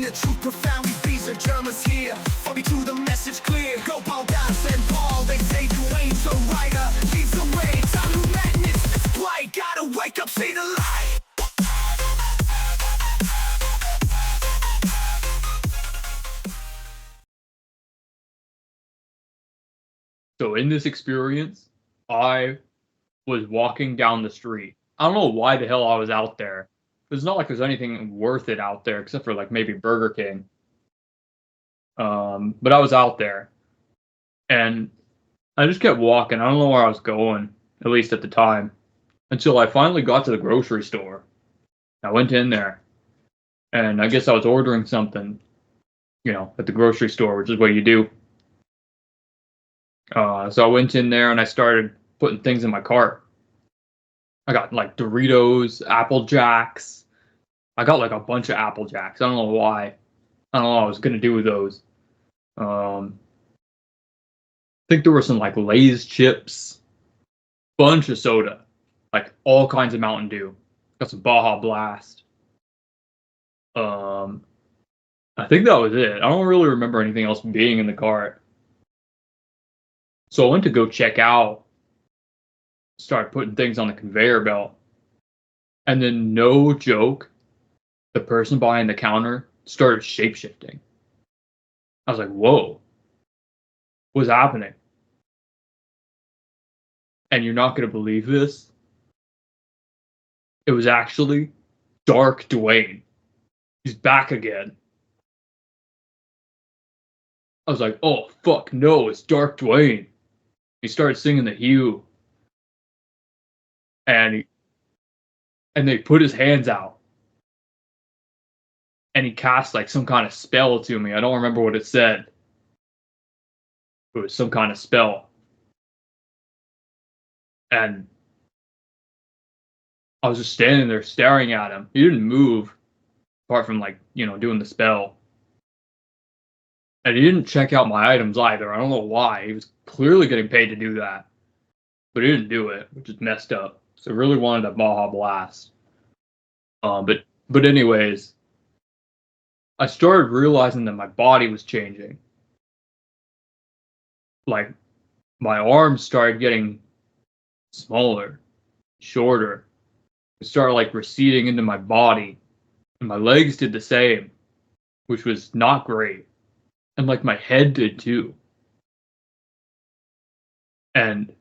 the truth profoundly. These are Germans here. Follow me to the message clear. Go Paul down, St. Paul. They say Duane the writer leads the way. Time to madness, it's blight. Gotta wake up, see the light. So in this experience, I was walking down the street. I don't know why the hell I was out there. It's not like there's anything worth it out there except for like maybe Burger King. But I was out there and I just kept walking. I don't know where I was going, at least at the time, until I finally got to the grocery store. I went in there and I guess I was ordering something, at the grocery store, which is what you do. So I went in there and I started putting things in my cart. I got like Doritos, Apple Jacks. I got like a bunch of Apple Jacks. I don't know why. I don't know what I was gonna do with those. I think there were some like Lay's chips, bunch of soda, like all kinds of Mountain Dew. Got some Baja Blast. I think that was it. I don't really remember anything else being in the cart. So I went to go check out, start putting things on the conveyor belt. And then, no joke, the person behind the counter started shapeshifting. I was like, whoa, what's happening? And you're not going to believe this. It was actually Dark Duane. He's back again. I was like, oh, fuck, no, it's Dark Duane. He started singing the Hue. And they put his hands out. And he cast like some kind of spell to me. I don't remember what it said. It was some kind of spell. And I was just standing there staring at him. He didn't move, apart from like, doing the spell. And he didn't check out my items either. I don't know why. He was clearly getting paid to do that. But he didn't do it, which is messed up. So I really wanted a Baja Blast. But anyways, I started realizing that my body was changing. Like, my arms started getting smaller, shorter. It started like receding into my body. And my legs did the same, which was not great. And like my head did too. And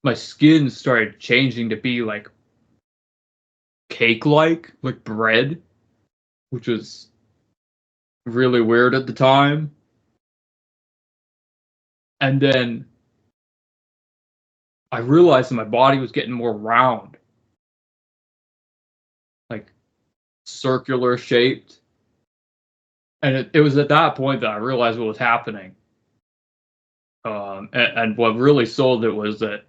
my skin started changing to be like cake-like, like bread, which was really weird at the time. And then I realized that my body was getting more round, like circular shaped. And it was at that point that I realized what was happening. And what really sold it was that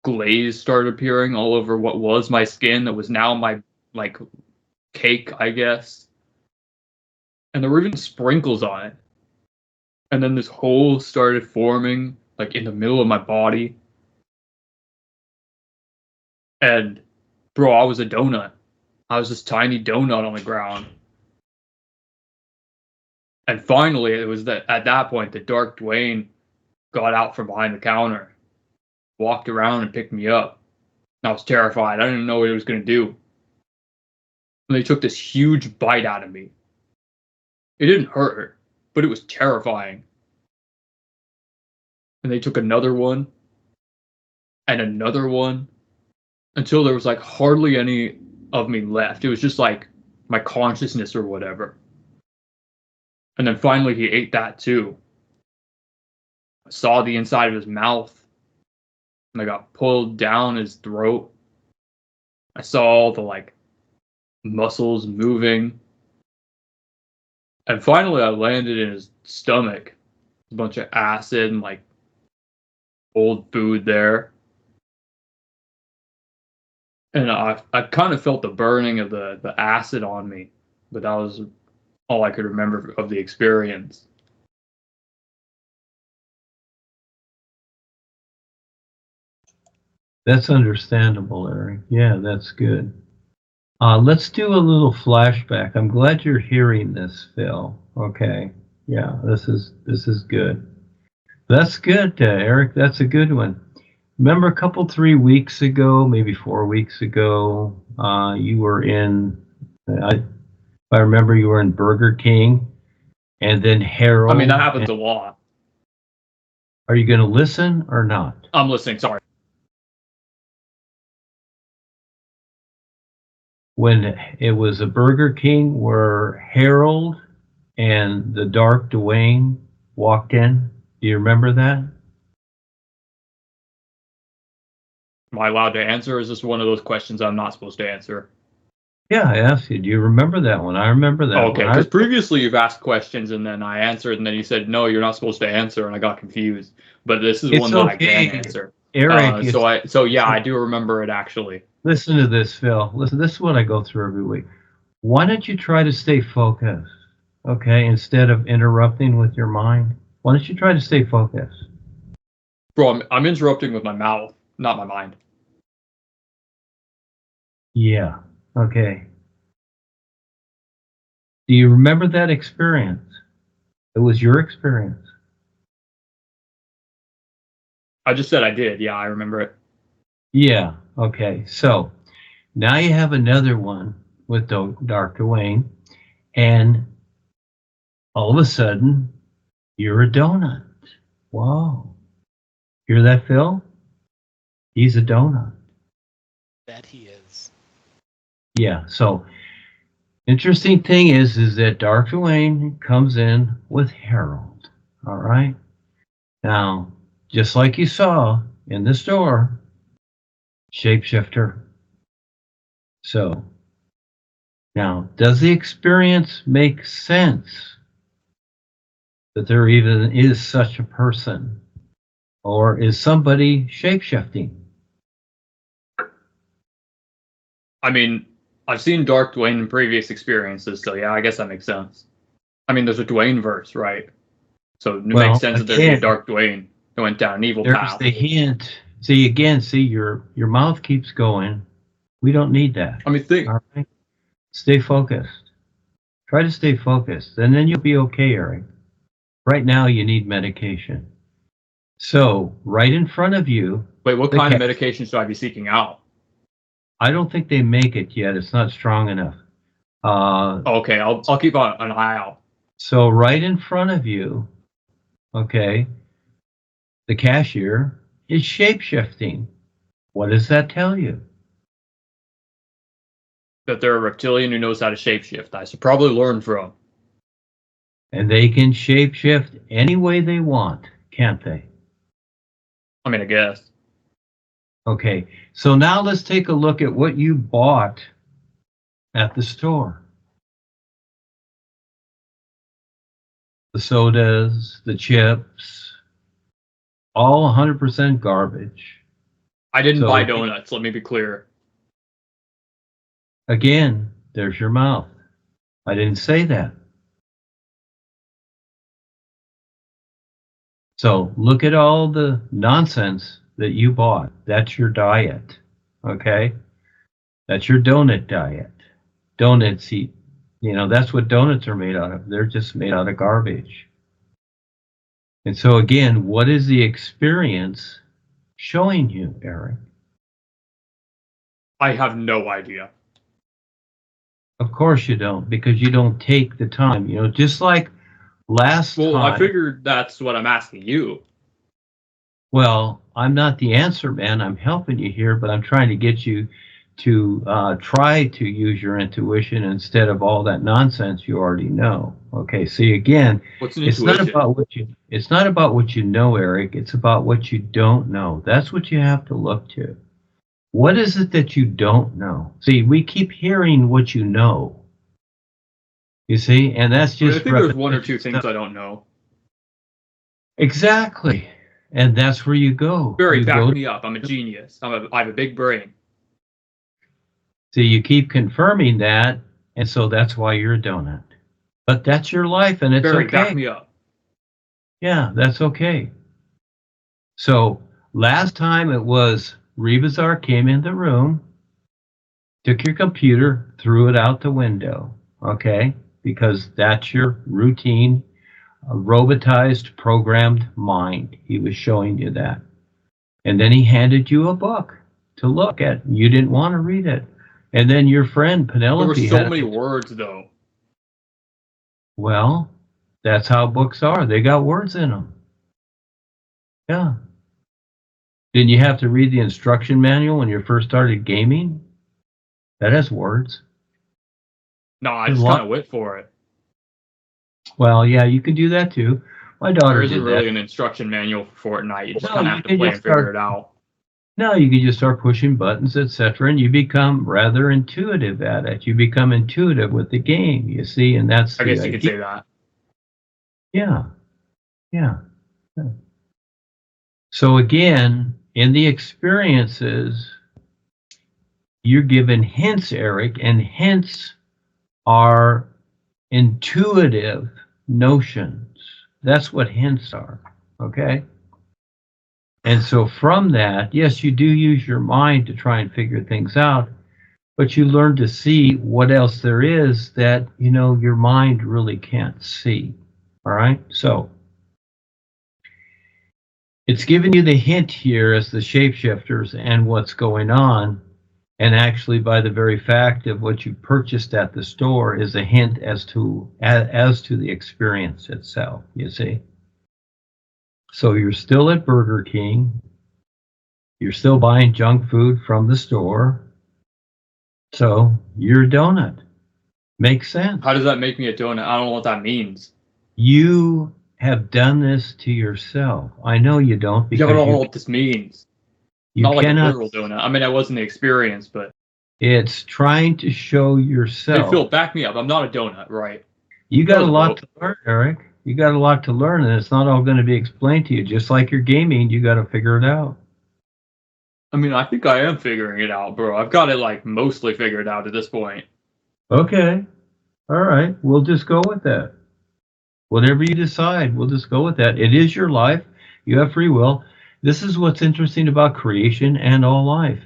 glaze started appearing all over what was my skin that was now my like cake, I guess. And there were even sprinkles on it. And then this hole started forming like in the middle of my body. And bro, I was a donut. I was this tiny donut on the ground. And finally, it was at that point that Dark Duane got out from behind the counter, walked around and picked me up. And I was terrified. I didn't know what he was going to do. And they took this huge bite out of me. It didn't hurt, but it was terrifying. And they took another one and another one until there was like hardly any of me left. It was just like my consciousness or whatever. And then finally he ate that too. I saw the inside of his mouth. And I got pulled down his throat. I saw all the like muscles moving. And finally I landed in his stomach. A bunch of acid and like old food there. And I kind of felt the burning of the acid on me. But that was all I could remember of the experience. That's understandable, Eric. Yeah, that's good. Let's do a little flashback. I'm glad you're hearing this, Phil. Okay. Yeah, this is good. That's good, Eric. That's a good one. Remember a couple 3 weeks ago, maybe 4 weeks ago, you were in. If I remember, you were in Burger King, and then Harold. I mean, that happens a lot. Are you going to listen or not? I'm listening. Sorry. When it was a Burger King where Harold and the dark Duane walked in. Do you remember that? Am I allowed to answer, or is this one of those questions I'm not supposed to answer? Yeah, I asked you. Do you remember that one? I remember that okay, one. because previously you've asked questions and then I answered, and then you said, no, you're not supposed to answer, and I got confused. But this is one that I can answer. Eric, so yeah, I do remember it actually. Listen to this, Phil. Listen, this is what I go through every week. Why don't you try to stay focused, okay, instead of interrupting with your mind? Why don't you try to stay focused? Bro, I'm interrupting with my mouth, not my mind. Yeah, okay. Do you remember that experience? It was your experience. I just said I did. Yeah, I remember it. Yeah, okay. So now you have another one with Dark Duane, and all of a sudden, you're a donut. Wow. Hear that, Phil? He's a donut. That he is. Yeah, so interesting thing is that Dark Duane comes in with Harold. All right? Now, just like you saw in the store, shapeshifter. So, now, does the experience make sense that there even is such a person? Or is somebody shapeshifting? I mean, I've seen Dark Duane in previous experiences, so yeah, I guess that makes sense. I mean, there's a Duane verse, right? So it makes sense that there'd be a Dark Duane who went down an evil path. There's the hint. See, again, your mouth keeps going. We don't need that. I mean, all right? Stay focused. Try to stay focused, and then you'll be okay, Eric. Right now, you need medication. So, right in front of you. Wait, what kind of medication should I be seeking out? I don't think they make it yet. It's not strong enough. Okay, I'll keep an eye out. So, right in front of you, okay, the cashier is shape-shifting. What does that tell you? That they're a reptilian who knows how to shapeshift. I should probably learn from. And they can shapeshift any way they want, can't they? I mean, I guess. Okay, so now let's take a look at what you bought at the store. The sodas, the chips, all 100% garbage. I didn't buy donuts, let me be clear. Again, there's your mouth. I didn't say that. So look at all the nonsense that you bought. That's your diet, okay? That's your donut diet. Donuts eat, that's what donuts are made out of. They're just made out of garbage. And so again, what is the experience showing you, Eric? I have no idea. Of course you don't, because you don't take the time. Just like last time. Well, I figured that's what I'm asking you. Well, I'm not the answer man. I'm helping you here, but I'm trying to get you to try to use your intuition instead of all that nonsense you already know. Okay, see again, what's an intuition? It's not about what you know, Eric. It's about what you don't know. That's what you have to look to. What is it that you don't know? See, we keep hearing what you know. You see, and that's just. I think there's one or two things I don't know. Exactly, and that's where you go. Barry, back me up. I'm a genius. I have a big brain. So you keep confirming that, and so that's why you're a donut. But that's your life, and it's Barry, okay. Back me up. Yeah, that's okay. So last time it was Rebazar came in the room, took your computer, threw it out the window, okay? Because that's your routine, robotized, programmed mind. He was showing you that. And then he handed you a book to look at. You didn't want to read it. And then your friend Penelope There were so many words, though. Well, that's how books are. They got words in them. Yeah. Didn't you have to read the instruction manual when you first started gaming? That has words. No, I just kind of went for it. Well, yeah, you can do that too. My daughter There did isn't really that. an instruction manual for Fortnite. You just No, kind of you have to can play just and figure start- it out. No, you can just start pushing buttons, etc., and you become rather intuitive at it. You become intuitive with the game, you see, and that's I the guess you could idea. say that. Yeah, yeah. So again, in the experiences, you're given hints, Eric, and hints are intuitive notions. That's what hints are, okay? And so from that, yes, you do use your mind to try and figure things out, but you learn to see what else there is that, you know, your mind really can't see, all right? So it's giving you the hint here as the shapeshifters and what's going on. And actually, by the very fact of what you purchased at the store is a hint as to the experience itself, you see. So you're still at Burger King. You're still buying junk food from the store. So you're a donut. Makes sense. How does that make me a donut? I don't know what that means. You have done this to yourself. I know you don't Yeah, I don't know because what this means. you Not like a cannot. literal donut. I mean, that wasn't the experience, but It's trying to show hey, yourself. Phil, back me up. I'm not a donut, right? You got a Knows lot about- to learn, Eric. You got a lot to learn, and it's not all going to be explained to you. Just like your gaming, you got to figure it out. I mean, I think I am figuring it out, bro. I've got it like mostly figured out at this point. Okay. All right. We'll just go with that. Whatever you decide, we'll just go with that. It is your life. You have free will. This is what's interesting about creation and all life.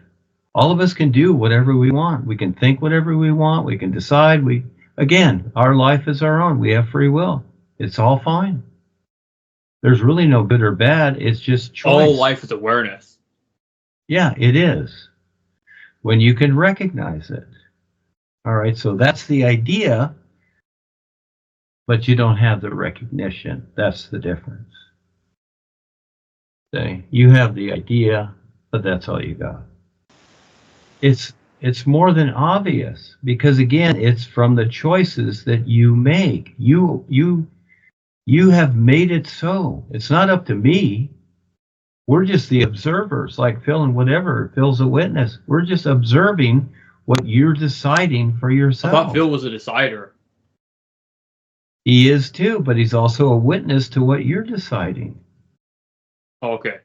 All of us can do whatever we want. We can think whatever we want. We can decide. Again, our life is our own. We have free will. It's all fine. There's really no good or bad. It's just choice. All life is awareness. Yeah, it is. When you can recognize it. All right, so that's the idea, but you don't have the recognition. That's the difference. See, you have the idea, but that's all you got. It's more than obvious because again, it's from the choices that you make. You have made it so. It's not up to me. We're just the observers, like Phil and whatever. Phil's a witness. We're just observing what you're deciding for I yourself. thought Phil was a decider. He is too, but he's also a witness to what you're deciding. Oh, okay.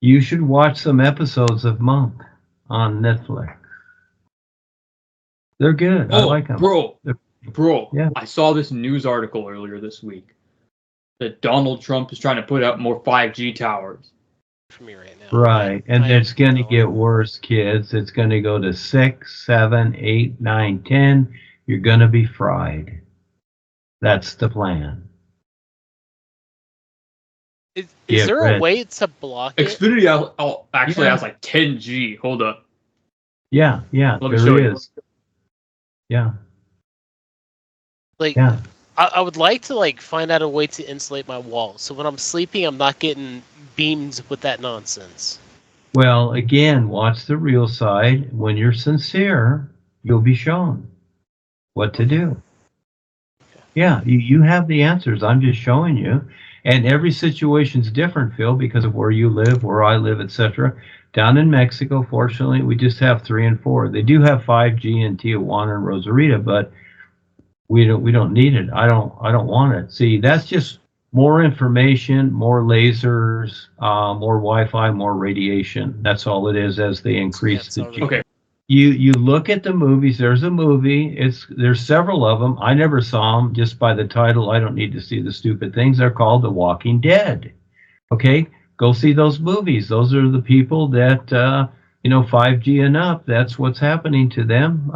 You should watch some episodes of Monk on Netflix. They're good. I like them. Bro, Yeah. I saw this news article earlier this week that Donald Trump is trying to put up more 5G towers. For me right now. Right, and I it's going to know. get worse, kids. It's going to go to 6, 7, 8, 9, 10. You're going to be fried. That's the plan. Is Yeah, there Brett. a way to block it? Xfinity actually Yeah. has like 10G. Hold up. Yeah, Let me show there you. is. Yeah, Like, yeah. I would like to like find out a way to insulate my wall, so when I'm sleeping, I'm not getting beamed with that nonsense. Well, again, watch the real side. When you're sincere, you'll be shown what to do. Yeah, you have the answers. I'm just showing you. And every situation's different, Phil, because of where you live, where I live, etc. Down in Mexico, fortunately, we just have 3 and 4. They do have 5G in Tijuana and Rosarita, but we don't need it. I don't want it. See, that's just more information, more lasers, more Wi-Fi, more radiation. That's all it is as they increase it's the already- G. Okay. You look at the movies. There's a movie. There's several of them. I never saw them just by the title. I don't need to see the stupid things. They're called The Walking Dead. Okay, go see those movies. Those are the people that 5G and up, that's what's happening to them.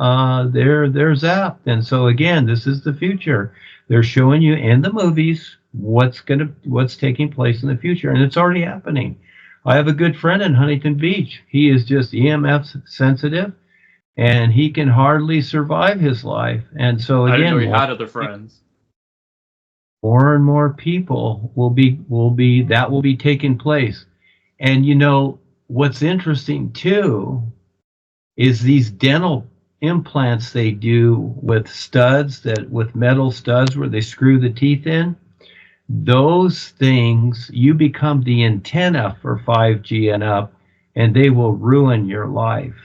They're zapped. And so again, this is the future. They're showing you in the movies what's taking place in the future, and it's already happening. I have a good friend in Huntington Beach. He is just EMF sensitive, and he can hardly survive his life. And so I didn't again, know you had other friends. more and more people will be taking place. And what's interesting too is these dental implants they do with metal studs where they screw the teeth in. Those things, you become the antenna for 5G and up, and they will ruin your life.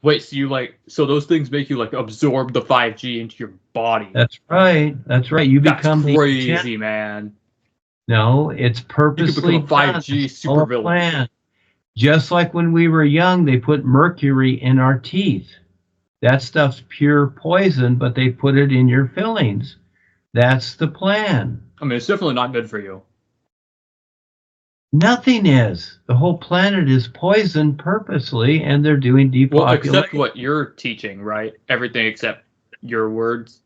Wait, so those things make you absorb the 5G into your body? That's right. You become crazy, the antenna. man. No, it's purposely you can become a 5G supervillain. Just like when we were young, they put mercury in our teeth. That stuff's pure poison, but they put it in your fillings. That's the plan. I mean, it's definitely not good for you. Nothing is. The whole planet is poisoned purposely, and they're doing depopulation. Well, except what you're teaching, right? Everything except your words.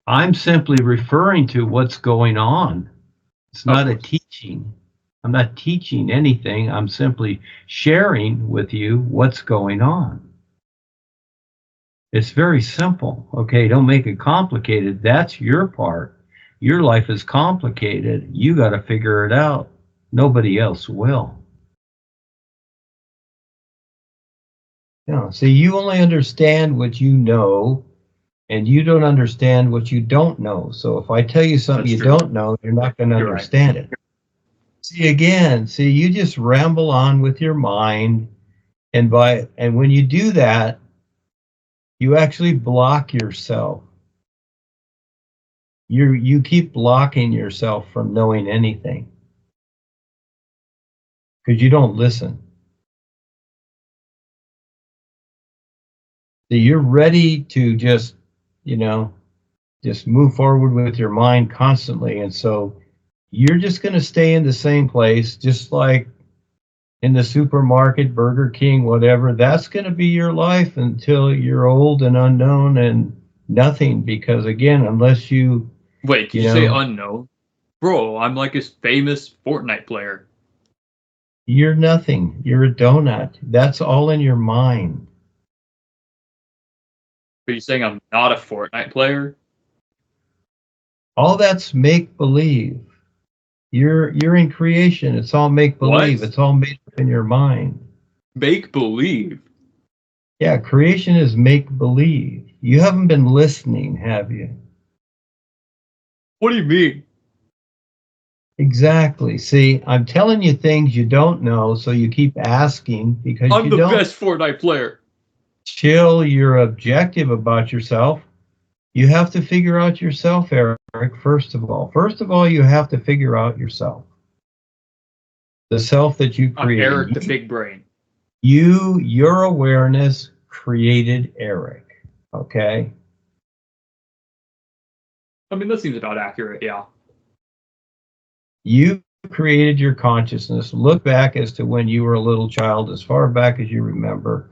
I'm simply referring to what's going on. It's not a teaching. I'm not teaching anything. I'm simply sharing with you what's going on. It's very simple. Okay, don't make it complicated. That's your part. Your life is complicated. You got to figure it out. Nobody else will. So you only understand what you know, and you don't understand what you don't know. So if I tell you something you don't know, you're not going to understand it. See, you just ramble on with your mind, and when you do that, you actually block yourself. You keep blocking yourself from knowing anything because you don't listen. So you're ready to just move forward with your mind constantly, and so you're just going to stay in the same place, just like in the supermarket, Burger King, whatever. That's going to be your life until you're old and unknown and nothing. Because again, unless you... Wait, did you say unknown? Bro, I'm like this famous Fortnite player. You're nothing. You're a donut. That's all in your mind. Are you saying I'm not a Fortnite player? All that's make-believe. You're in creation. It's all make-believe. It's all made up in your mind. Make-believe? Yeah, creation is make-believe. You haven't been listening, have you? What do you mean? Exactly. See, I'm telling you things you don't know, so you keep asking because I'm the best Fortnite player. Chill, you're objective about yourself. You have to figure out yourself, Eric, first of all. First of all, you have to figure out yourself. The self that you created. I'm Eric the big brain. Your awareness created Eric, okay? I mean, that seems about accurate, yeah. You created your consciousness. Look back as to when you were a little child, as far back as you remember,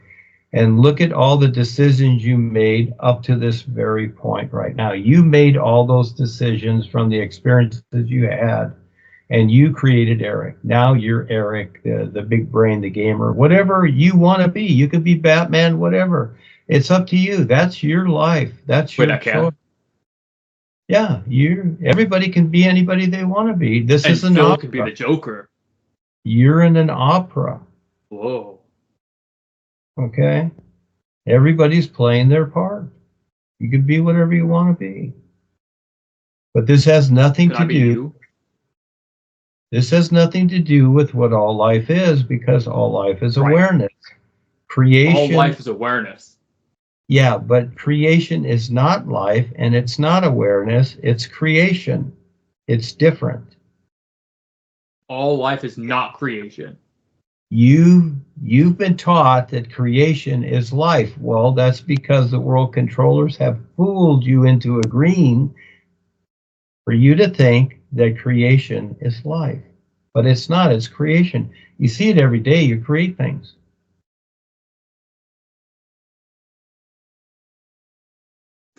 and look at all the decisions you made up to this very point right now. You made all those decisions from the experiences you had, and you created Eric. Now you're Eric, the big brain, the gamer, whatever you want to be. You could be Batman, whatever. It's up to you. That's your life. That's your choice. Yeah, everybody can be anybody they want to be. This is an opera. Could be the Joker. You're in an opera. Whoa. Okay? Everybody's playing their part. You can be whatever you want to be. But this has nothing to do. This has nothing to do with what all life is, because all life is awareness. Creation. All life is awareness. Yeah, but creation is not life, and it's not awareness. It's creation. It's different. All life is not creation. You've been taught that creation is life. Well, that's because the world controllers have fooled you into agreeing for you to think that creation is life. But it's not, it's creation. You see it every day, you create things.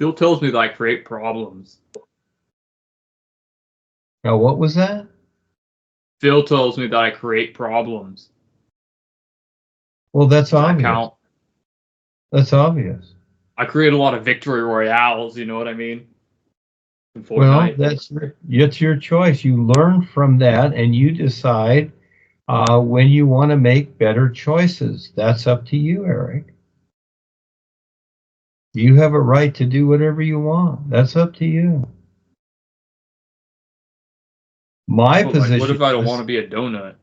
Phil tells me that I create problems. Now, what was that? Phil tells me that I create problems. Well, that's Does that obvious. count? That's obvious. I create a lot of victory royales, you know what I mean? In Well, Fortnite. it's your choice. You learn from that, and you decide when you want to make better choices. That's up to you, Eric. You have a right to do whatever you want. That's up to you. My But, position. like, what if I don't want to be a donut?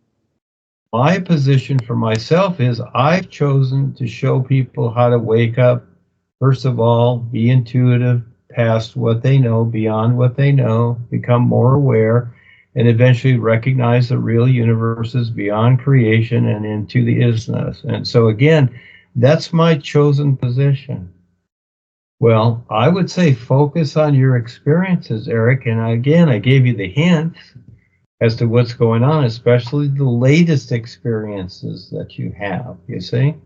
My position for myself is I've chosen to show people how to wake up. First of all, be intuitive, past what they know, beyond what they know, become more aware, and eventually recognize the real universe is beyond creation and into the isness. And so again, that's my chosen position. Well, I would say focus on your experiences, Eric. And again, I gave you the hints as to what's going on, especially the latest experiences that you have, you see?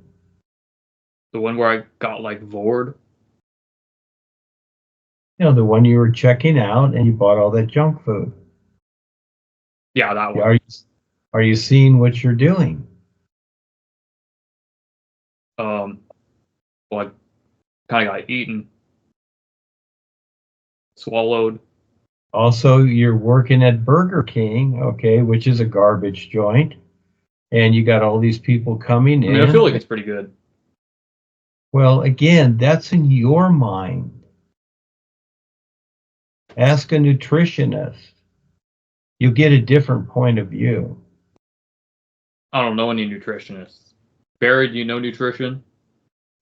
The one where I got, like, bored? You know, the one you were checking out and you bought all that junk food. Yeah, that one. Are you seeing what you're doing? Well, I kind of got eaten. Swallowed. Also, you're working at Burger King, okay, which is a garbage joint, and you got all these people coming in. I mean, I feel like it's pretty good. Well, again, that's in your mind. Ask a nutritionist. You'll get a different point of view. I don't know any nutritionists. Barry, do you know nutrition?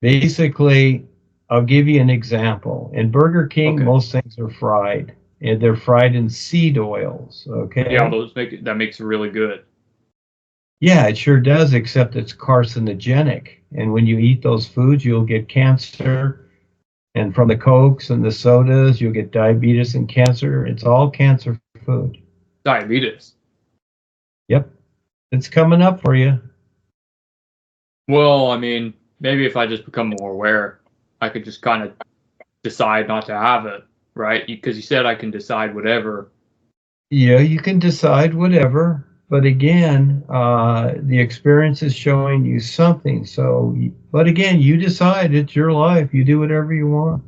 Basically, I'll give you an example. In Burger King, Okay. most things are fried, and they're fried in seed oils, okay? Yeah, that makes it really good. Yeah, it sure does, except it's carcinogenic. And when you eat those foods, you'll get cancer. And from the Cokes and the sodas, you'll get diabetes and cancer. It's all cancer food. Diabetes. Yep. It's coming up for you. Well, I mean, maybe if I just become more aware, I could just kind of decide not to have it, right? Because you said I can decide whatever. Yeah, you can decide whatever. But again, the experience is showing you something. So, but again, you decide. It's your life. You do whatever you want.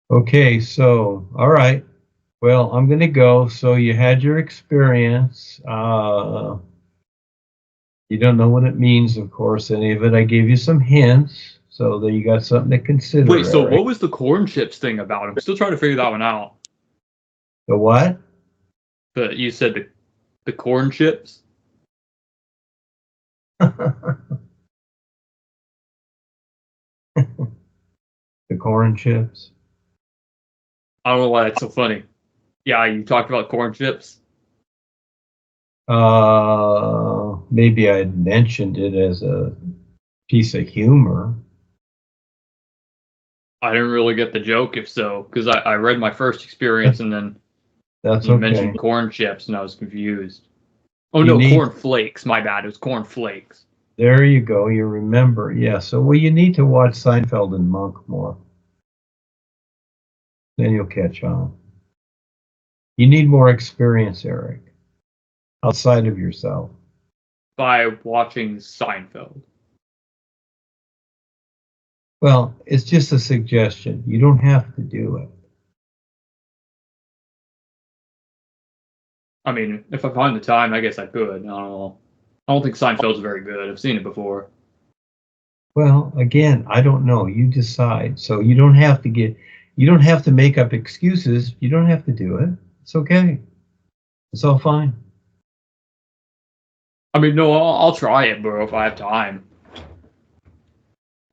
Okay, so, all right. Well, I'm going to go. So you had your experience. You don't know what it means, of course, any of it. I gave you some hints so that you got something to consider. Wait, so Eric. what was the corn chips thing about? I'm still trying to figure that one out. The what? You said the corn chips? The corn chips. I don't know why that's so funny. Yeah, you talked about corn chips. Maybe I had mentioned it as a piece of humor. I didn't really get the joke, if so, because I read my first experience and then That's you okay. mentioned corn chips and I was confused. Oh, You no, need- corn flakes. My bad. It was corn flakes. There you go. You remember. Yeah. So, well, you need to watch Seinfeld and Monk more. Then you'll catch on. You need more experience, Eric, outside of yourself. By watching Seinfeld. Well, it's just a suggestion. You don't have to do it. I mean, if I find the time, I guess I could. I don't know. I don't think Seinfeld's very good. I've seen it before. Well, again, I don't know. You decide. So you don't have to make up excuses. You don't have to do it. It's okay. It's all fine. I mean, no, I'll try it, bro, if I have time.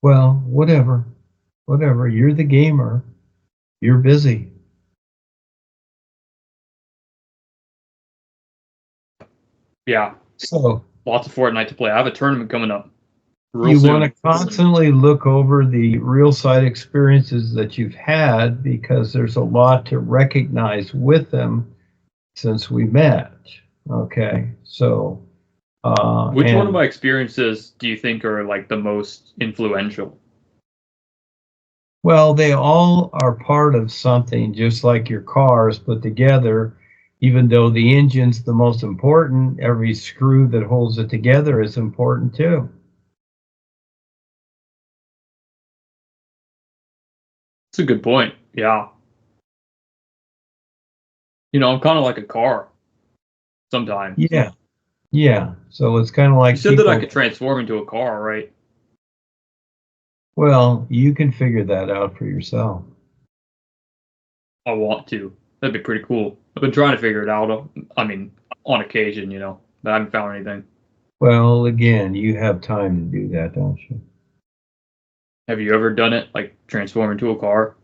Well, whatever. Whatever. You're the gamer. You're busy. Yeah, So lots of Fortnite to play. I have a tournament coming up real you soon. want to constantly look over the real side experiences that you've had because there's a lot to recognize with them since we met. Okay. So Which one of my experiences do you think are like the most influential? Well, they all are part of something, just like your car is put together. Even though the engine's the most important, every screw that holds it together is important too. That's a good point. Yeah. I'm kind of like a car sometimes. Yeah, yeah. So it's kind of You like said that I people. could transform into a car, right? Well, you can figure that out for yourself. I want to. That'd be pretty cool. I've been trying to figure it out. I mean, on occasion, but I haven't found anything. Well, again, you have time to do that, don't you? Have you ever done it, like transform into a car?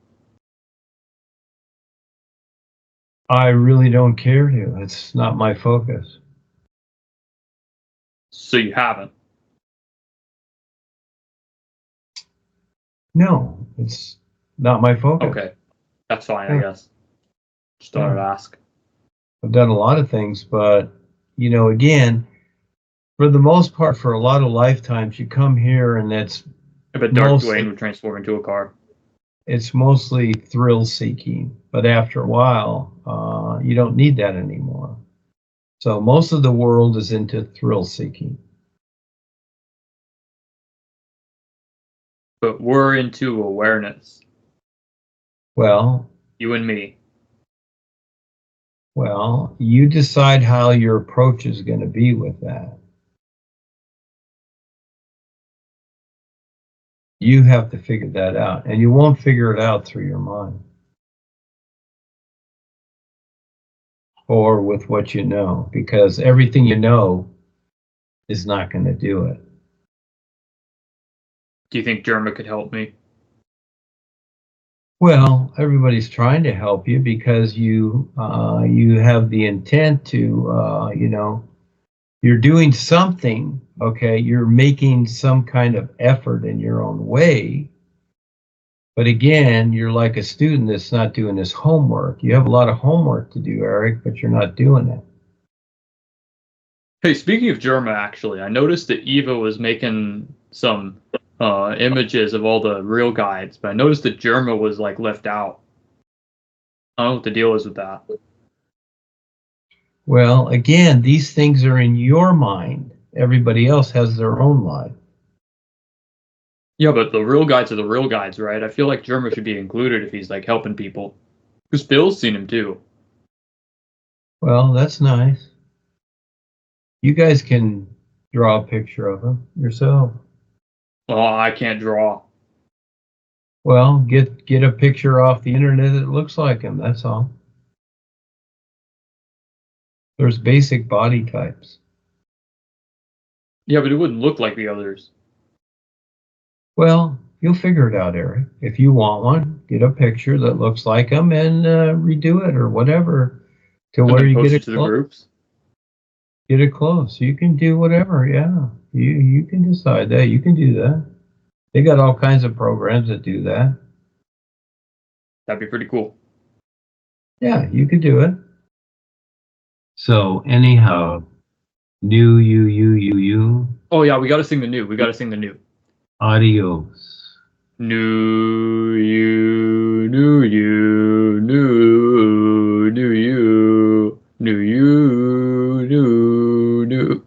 I really don't care to. It's not my focus. So you haven't. No, it's not my focus. Okay. That's fine, I Yeah. guess. Just thought I'd Yeah. ask. I've done a lot of things, but, again, for the most part, for a lot of lifetimes, you come here and I bet Darth mostly, Duane would transform into a car. it's mostly thrill seeking. But after a while, you don't need that anymore. So most of the world is into thrill seeking. But we're into awareness. Well, You and me. you decide how your approach is going to be with that. You have to figure that out, and you won't figure it out through your mind or with what you know, because everything you know is not going to do it. Do you think Germa could help me? Well, everybody's trying to help you because you have the intent to you're doing something. Okay, you're making some kind of effort in your own way. But again, you're like a student that's not doing his homework. You have a lot of homework to do, Eric, but you're not doing it. Hey, speaking of Germa, actually, I noticed that Eva was making some images of all the real guides, but I noticed that Germa was like left out. I don't know what the deal is with that. Well, again, these things are in your mind. Everybody else has their own life. Yeah, but the real guides are the real guides, right? I feel like Germa should be included if he's like helping people. Because Bill's seen him too. Well, that's nice. You guys can draw a picture of him yourself. Well, I can't draw. Well, get a picture off the internet that looks like him, that's all. There's basic body types. Yeah, but it wouldn't look like the others. Well, you'll figure it out, Eric. If you want one, get a picture that looks like him and redo it or whatever to And where then you post get it it to the close. groups. Get it close. You can do whatever, yeah. You can decide that. You can do that. They got all kinds of programs that do that. That'd be pretty cool. Yeah, you could do it. So anyhow, new you. Oh yeah, we gotta sing the new. We gotta sing the new. Adios. New you, new you, new you, new you, new.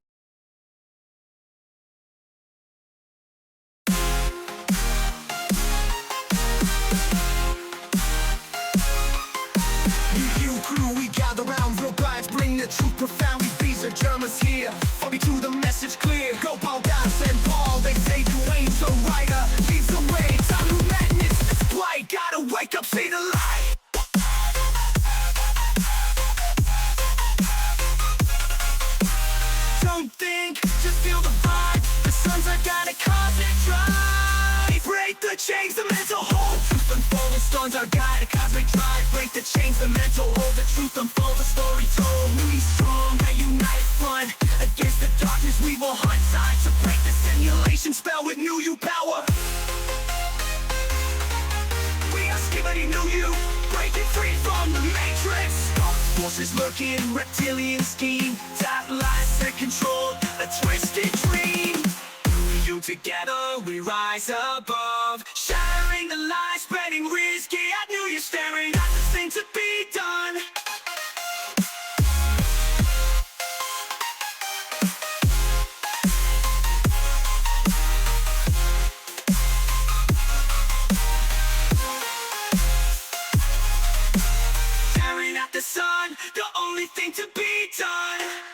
You crew, we gather round real guides, bring the truth profound. These are Germans here, follow me to the message clear. Go Paul, Das and Paul, they say Duane the writer leads the way. Time to madness, it's blight, gotta wake up, see the light. Don't think, just feel the vibe. The sun's are gonna cause it dry. Break the chains, the mental hold. Truth unfold, the storms are guide. A cosmic drive. Break the chains, the mental hold. The truth unfold, the story told. We strong, now unite front. Against the darkness, we will hunt. Time to break the simulation spell with new you power. We are skibbity new you. Breaking free from the matrix. Dark forces lurking, reptilian scheme. That lies that control a twisted dream. You together, we rise above. Shattering the lies, spread getting risky. I knew you're staring at the thing to be done. Staring at the sun, the only thing to be done.